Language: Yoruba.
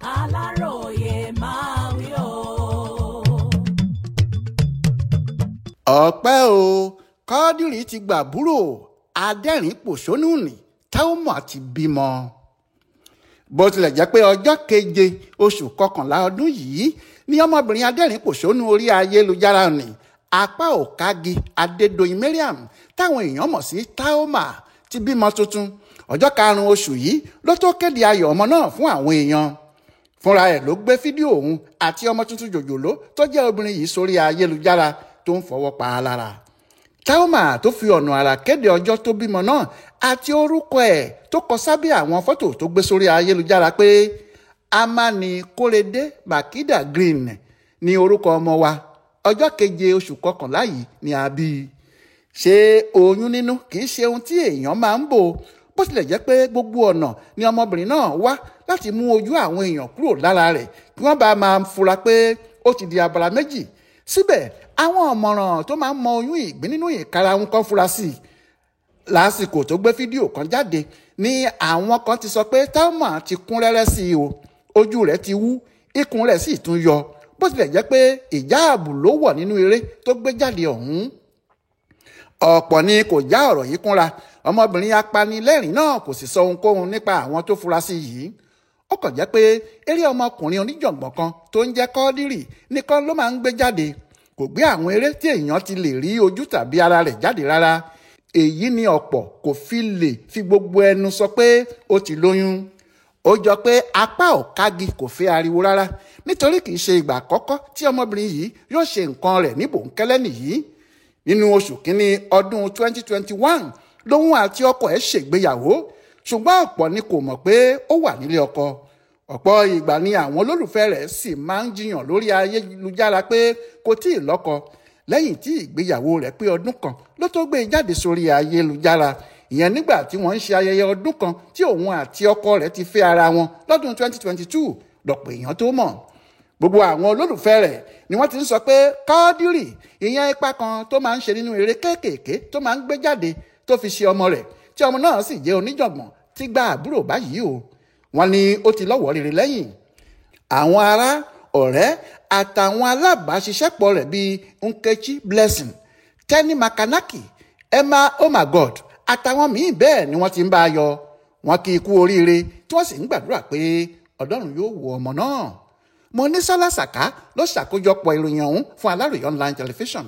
Aláròyé máa wí o. ọpẹ́ o Quadri ti gbàbúrò adẹ́rìn-pòṣónú nì Táómà ti bímọ. bó tilẹ̀ jẹ́ pé ọjọ́ keje oṣù kọkànlá ọdún yìí ni ọmọbìnrin adẹ́rìn-pòṣónú orí ayélujára nì apá òkági Adédoyin Mariam táwọn èèyàn mọ̀ sí Táómà ti bímọ tuntun. ọjọ́ karùn-ún oṣù yìí ló tó kéde ayọ̀ ọmọ náà fún àwọn èèyàn. fúnra ẹ̀ ló gbé fídíò òun àti ọmọ tuntun jòjòló tó jẹ́ obìnrin yìí sórí ayélujára tó ń fọwọ́ pa á lára. Táómà tó fi ọ̀nà àrà kéde ọjọ́ tó bímọ náà àti orúkọ ẹ̀ tó kọ sábẹ́ àwọn fọ́tò tó gbé sórí ayélujára pé Amani Kórèdé Makida Green ní orúkọ ọmọ wa, ọjọ́ keje oṣù kọkànlá yìí ni a bí i. ṣé oyún nínú kì í ṣe ohun tí èèyàn máa ń bò, bó tilẹ̀ jẹ́ pé gbogbo ọ̀nà ni ọmọbìnrin náà wá láti mú ojú àwọn èèyàn kúrò lára rẹ̀ kí wọ́n bá máa fura pé ó ti di abala méjì. síbẹ̀ àwọn ọ̀mọ̀ràn tó máa ń mọ oyún ìgbín nínú ìkarahun kan fura sí i. lásìkò tó gbé fídíò kan jáde ní àwọn kan ti sọ pé Táómà ti kún rẹ́rẹ́ sí i o, ojú rẹ̀ ti wú, ikùn rẹ̀ sì tún yọ, bó tilẹ̀ jẹ́ pé ìjáàbù ló wọ̀ nínú eré tó gbé jáde ọ̀hún. ọ̀pọ̀ ni kò já ọ̀rọ̀ yìí kúnra, ọmọbìnrin apanilẹ́rìn náà kò sì sọ ohunkóhun nípa àwọn tó fura sí yìí. ó kàn jẹ́ pé eré ọmọkùnrin oníjàngbọ̀n kan tó ń jẹ́ Quadri nìkan ló máa ń gbé jáde, kò gbé àwọn eré tí èèyàn ti lè rí ojú tàbí ara rẹ̀ jáde rárá. èyí ni ọ̀pọ̀ kò fi lè fi gbogbo ẹnu sọ pé ó ti lóyún. ó jọ pé apá òkági kò fẹ́ ariwo rárá, nítorí kì í ṣe ìgbà àkọ́kọ́ tí ọmọbìnrin yìí yóò ṣe nǹkan rẹ̀ ní bòńkẹ́lẹ́ nìyí. nínú oṣù kínní ọdún 2021 lòun àti ọkọ ẹ̀ ṣègbéyàwó, ṣùgbọ́n ọ̀pọ̀ ni kò mọ̀ pé ó wà nílé ọkọ. ọ̀pọ̀ ìgbà ni àwọn olólùfẹ́ rẹ̀ sì máa ń jiyàn lórí ayélujára pé kò tíì lọ́kọ. lẹ́yìn tí ìgbéyàwó rẹ̀ pé ọdún kan ló tó gbé e jáde sórí ayélujára, ìyẹn nígbà tí wọ́n ń ṣe ayẹyẹ ọdún kan tí òun àti ọkọ rẹ̀ ti fẹ́ ara wọn lọ́dún 2022 lọ́pọ̀ èèyàn tó mọ̀. gbogbo àwọn olólùfẹ́ rẹ̀ ni wọ́n ti ń sọ pé Quadri ìyẹn ipa kan tó máa ń ṣe nínú eré kéékèèké tó máa ń gbé jáde tó fi ṣe ọmọ rẹ̀, tí ọmọ náà sì jẹ́ oníjàngbọ̀n tí gba àbúrò báyìí o. wọ́n ní ó ti lọ́wọ́ rere lẹ́yìn. àwọn ará, ọ̀rẹ́ àtàwọn alábàáṣiṣẹ́pọ̀ rẹ̀ bíi Nkechi Blessing, Tenny Makanaki, Emma Omagod àtàwọn míì bẹ́ẹ̀ ni wọ́n ti ń bá a yọ. wọ́n kí i kú oríire tí wọ́n sì ń gbàdúrà pé Ọlọ́run yóò wo ọmọ náà. Monísọ́lá Sàká ló ṣàkójọpọ̀ ìròyìn ọ̀hún fún Aláròyé online television.